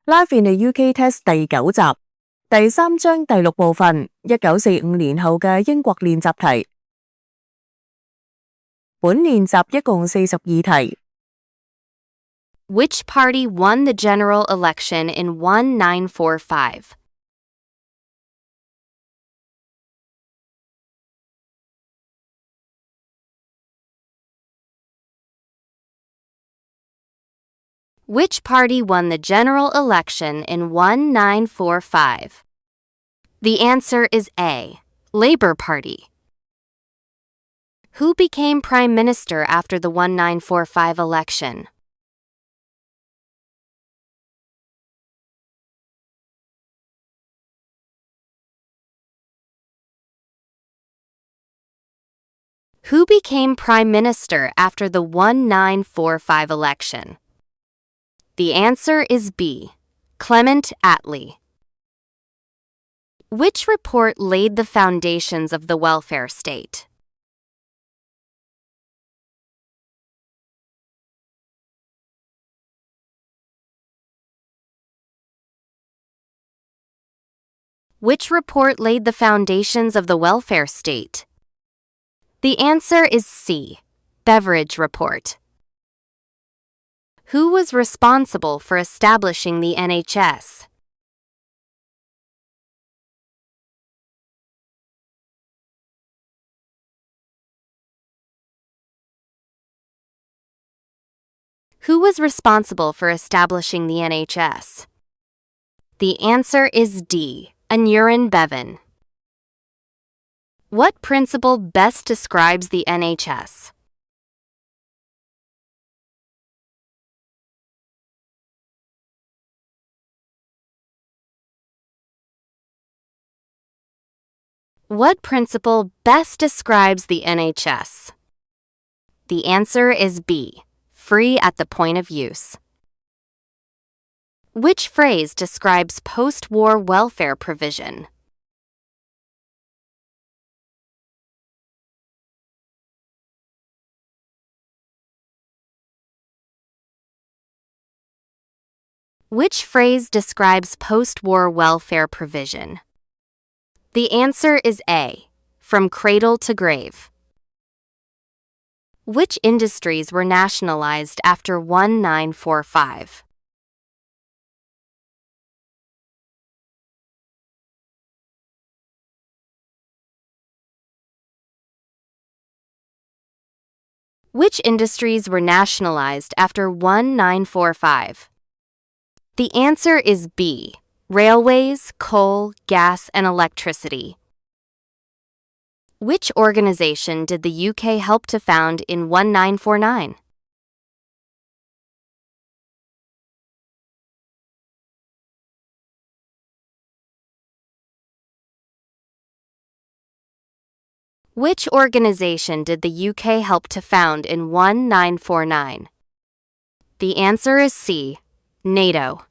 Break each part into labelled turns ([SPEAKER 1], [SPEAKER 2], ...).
[SPEAKER 1] Live in the UK Test 第9集，第3章第6部分，1945年後嘅英國練習題。本練習一共42題。
[SPEAKER 2] Which party won the general election in 1945? Which party won the general election in 1945? The answer is A. Labour Party. Who became Prime Minister after the 1945 election? Who became Prime Minister after the 1945 election? The answer is B. Clement Attlee. Which report laid the foundations of the welfare state? Which report laid the foundations of the welfare state? The answer is C. Beveridge Report. Who was responsible for establishing the NHS? Who was responsible for establishing the NHS? The answer is D. Aneurin Bevan. What principle best describes the NHS? What principle best describes the NHS? The answer is B. Free at the point of use. Which phrase describes post-war welfare provision? Which phrase describes post-war welfare provision? The answer is A. From cradle to grave. Which industries were nationalized after 1945? Which industries were nationalized after 1945? The answer is B. Railways, coal, gas, and electricity. Which organization did the UK help to found in 1949? Which organization did the UK help to found in 1949? The answer is C. NATO.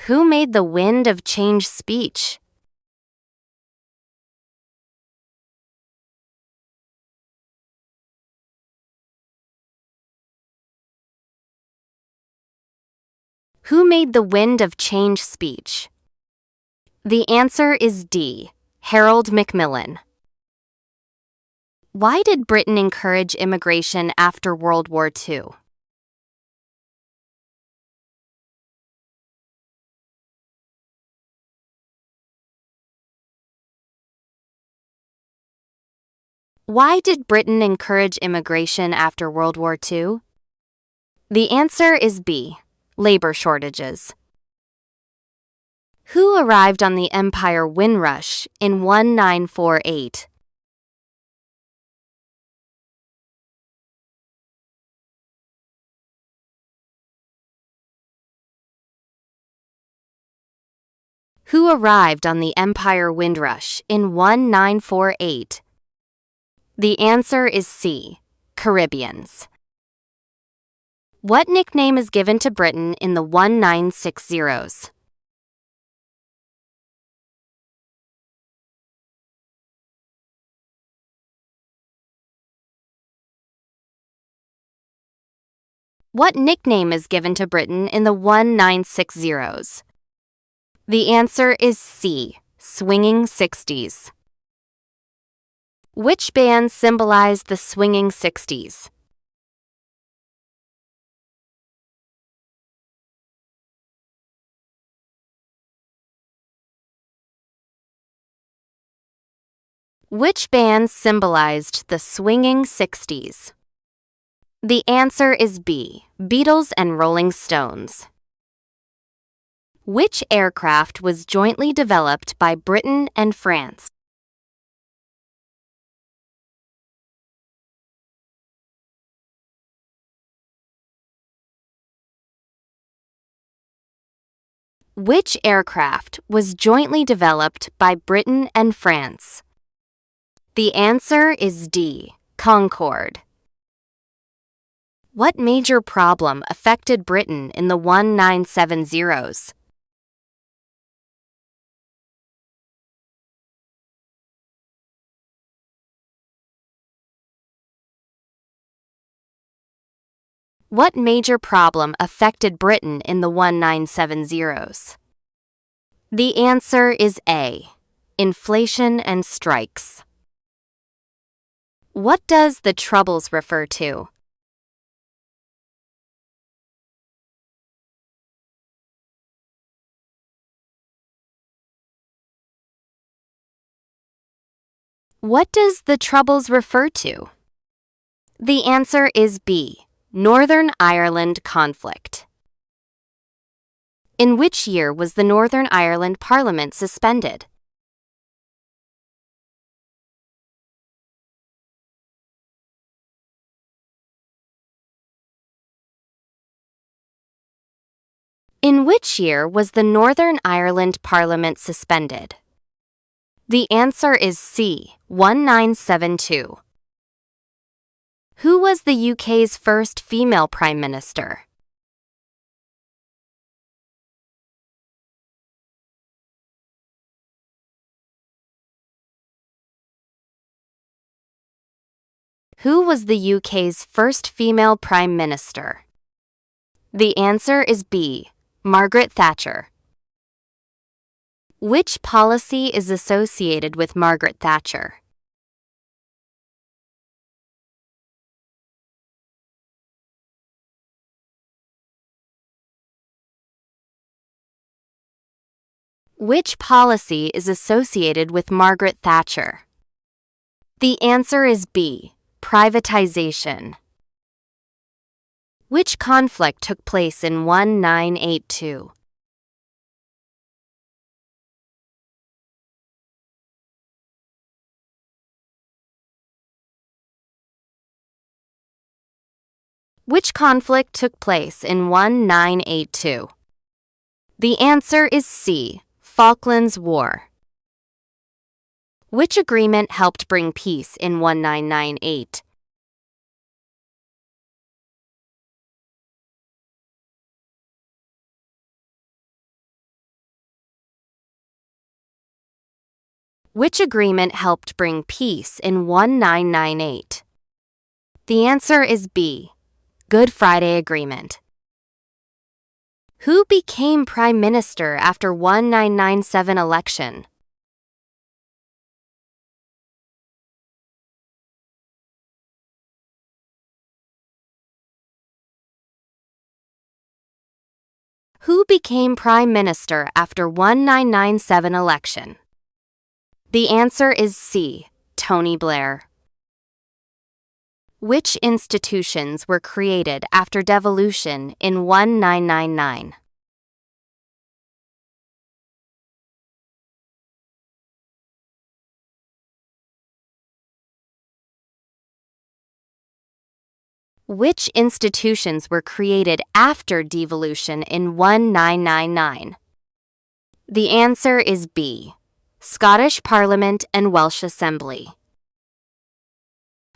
[SPEAKER 2] Who made the Wind of Change speech? Who made the Wind of Change speech? The answer is D. Harold Macmillan. Why did Britain encourage immigration after World War II? Why did Britain encourage immigration after World War II? The answer is B. Labor shortages. Who arrived on the Empire Windrush in 1948? Who arrived on the Empire Windrush in 1948? The answer is C. Caribbeans. What nickname is given to Britain in the 1960s? What nickname is given to Britain in the 1960s? The answer is C. Swinging 60s. Which band symbolized the swinging 60s? Which band symbolized the swinging 60s? The answer is B. Beatles and Rolling Stones. Which aircraft was jointly developed by Britain and France? Which aircraft was jointly developed by Britain and France? The answer is D. Concorde. What major problem affected Britain in the 1970s? What major problem affected Britain in the 1970s? The answer is A. Inflation and strikes. What does the Troubles refer to? What does the Troubles refer to? The answer is B. Northern Ireland conflict. In which year was the Northern Ireland Parliament suspended? In which year was the Northern Ireland Parliament suspended? The answer is C. 1972. Who was the UK's first female Prime Minister? Who was the UK's first female Prime Minister? The answer is B. Margaret Thatcher. Which policy is associated with Margaret Thatcher? Which policy is associated with Margaret Thatcher? The answer is B. Privatization. Which conflict took place in 1982? Which conflict took place in 1982? The answer is C. Falklands War. Which agreement helped bring peace in 1998? Which agreement helped bring peace in 1998? The answer is B. Good Friday Agreement. Who became Prime Minister after 1997 election? Who became Prime Minister after 1997 election? The answer is C. Tony Blair. Which institutions were created after devolution in 1999? Which institutions were created after devolution in 1999? The answer is B. Scottish Parliament and Welsh Assembly.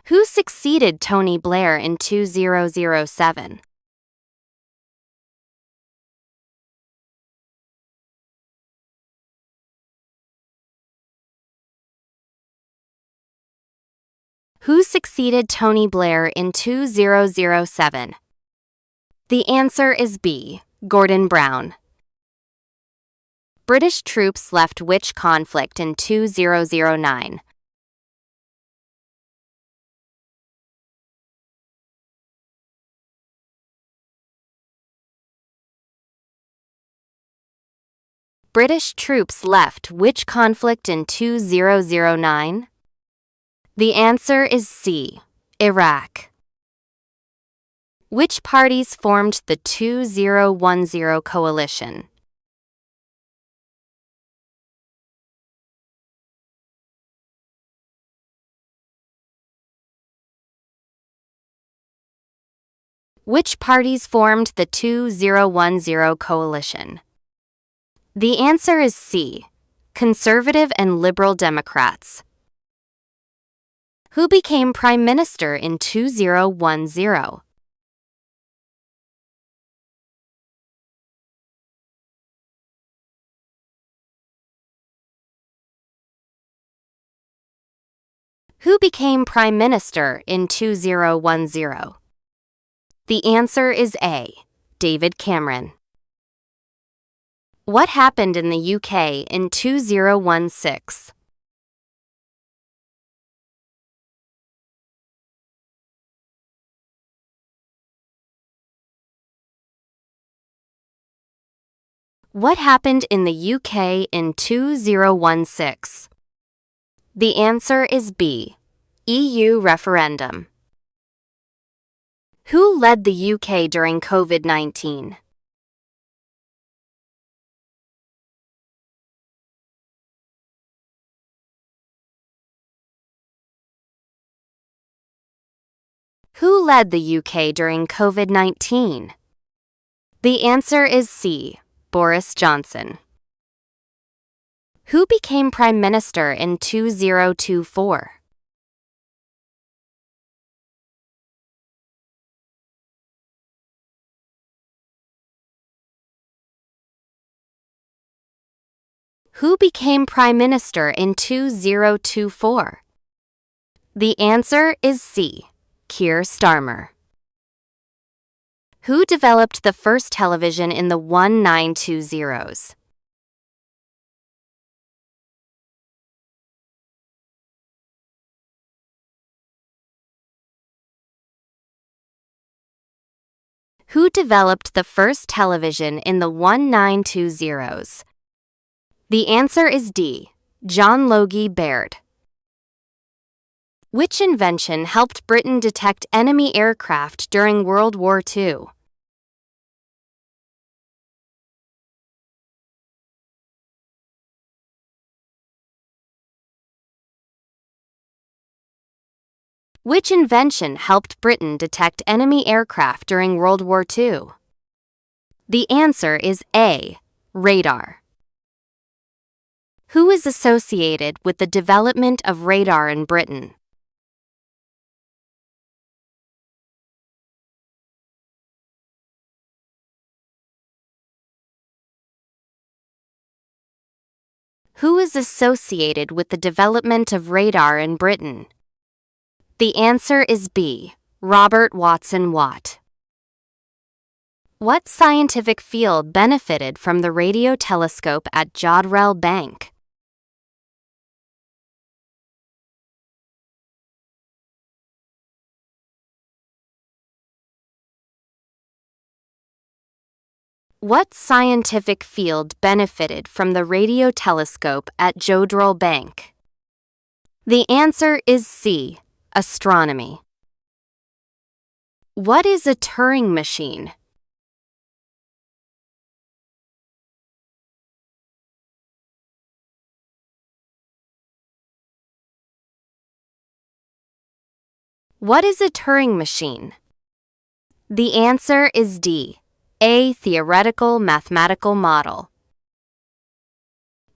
[SPEAKER 2] Who succeeded Tony Blair in 2007? Who succeeded Tony Blair in 2007? The answer is B. Gordon Brown. British troops left which conflict in 2009? British troops left which conflict in 2009? The answer is C. Iraq. Which parties formed the 2010 coalition? Which parties formed the 2010 coalition? The answer is C. Conservative and Liberal Democrats. Who became Prime Minister in 2010? Who became Prime Minister in 2010? The answer is A. David Cameron. What happened in the UK in 2016? What happened in the UK in 2016? The answer is B. EU referendum. Who led the UK during COVID-19? Who led the UK during COVID-19? The answer is C. Boris Johnson. Who became Prime Minister in 2024? Who became Prime Minister in 2024? The answer is C. Keir Starmer. Who developed the first television in the 1920s? Who developed the first television in the 1920s? The answer is D. John Logie Baird. Which invention helped Britain detect enemy aircraft during World War II? Which invention helped Britain detect enemy aircraft during World War II? The answer is A. Radar. Who is associated with the development of radar in Britain? Who is associated with the development of radar in Britain? The answer is B. Robert Watson Watt. What scientific field benefited from the radio telescope at Jodrell Bank? What scientific field benefited from the radio telescope at Jodrell Bank? The answer is C. Astronomy. What is a Turing machine? What is a Turing machine? The answer is D. A theoretical mathematical model.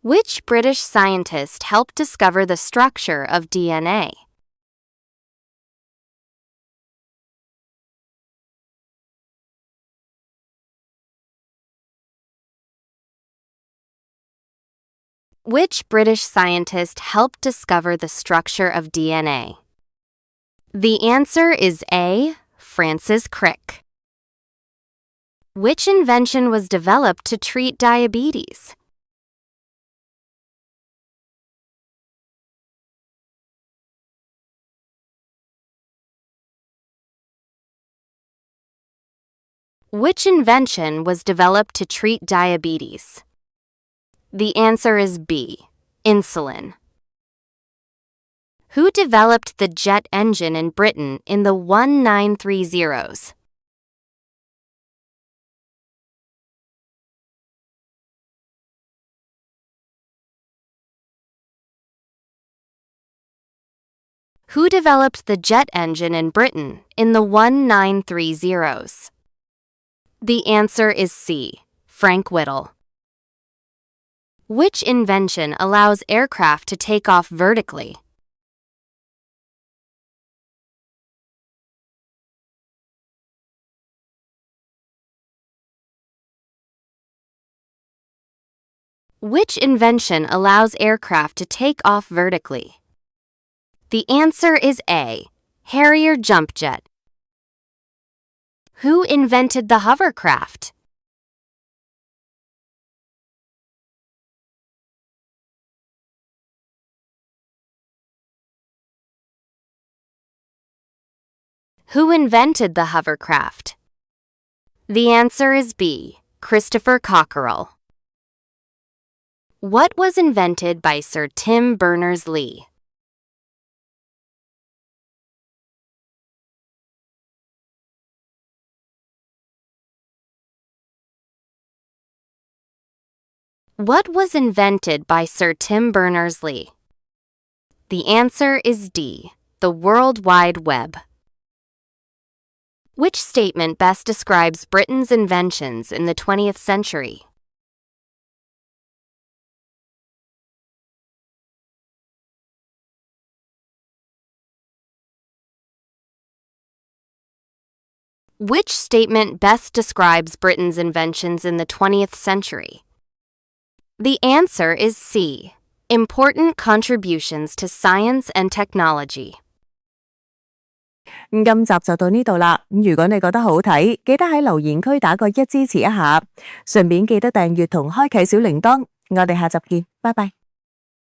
[SPEAKER 2] Which British scientist helped discover the structure of DNA? Which British scientist helped discover the structure of DNA? The answer is A. Francis Crick. Which invention was developed to treat diabetes? Which invention was developed to treat diabetes? The answer is B. Insulin. Who developed the jet engine in Britain in the 1930s? Who developed the jet engine in Britain in the 1930s? The answer is C. Frank Whittle. Which invention allows aircraft to take off vertically? Which invention allows aircraft to take off vertically? The answer is A. Harrier jump jet. Who invented the hovercraft? Who invented the hovercraft? The answer is B. Christopher Cockerell. What was invented by Sir Tim Berners-Lee? What was invented by Sir Tim Berners-Lee? The answer is D. The World Wide Web. Which statement best describes Britain's inventions in the 20th century? Which statement best describes Britain's inventions in the 20th century? The answer is C. Important contributions to science and technology.
[SPEAKER 1] 今集就到呢度啦。如果你覺得好睇，記得喺留言區打個1支持一下，順便記得訂閱同開啟小鈴鐺。我哋下集見，拜拜。